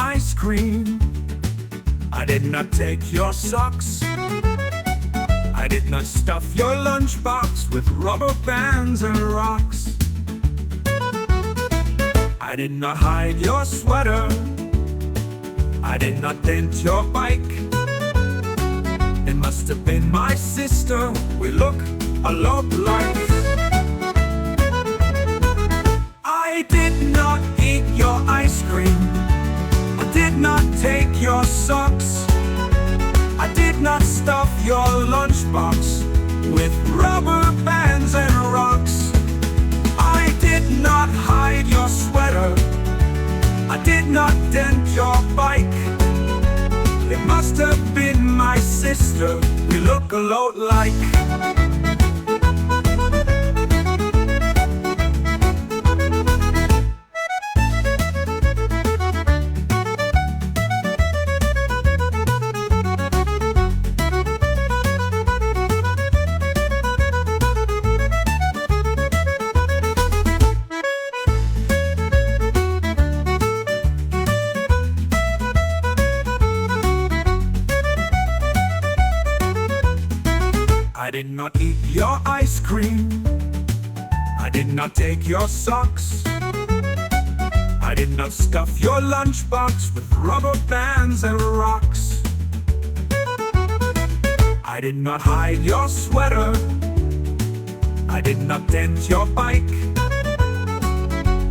ice cream. I did not take your socks. I did not stuff your lunchbox with rubber bands and rocks. I did not hide your sweater. I did not dent your bike. It must have been my sister. We look a lot alike. I did not eat your ice cream. I did not take your socks. I did not stuff your lunchbox with rubber bands and rocks. I did not hide your sweater. I did not dent your bike. It must have been my sister. We look a lot like. I did not eat your ice cream. I did not take your socks. I did not stuff your lunchbox with rubber bands and rocks. I did not hide your sweater. I did not dent your bike.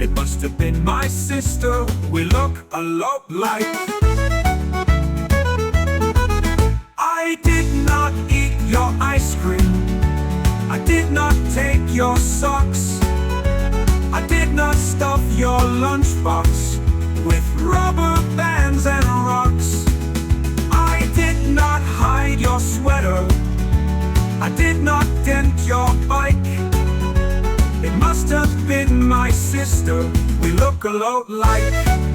It must have been my sister. We look a lot like. I did not eat your ice cream. I did not take your socks. I did not stuff your lunchbox with rubber bands and rocks. I did not hide your sweater. I did not dent your bike. It must have been my sister. We look a lot like.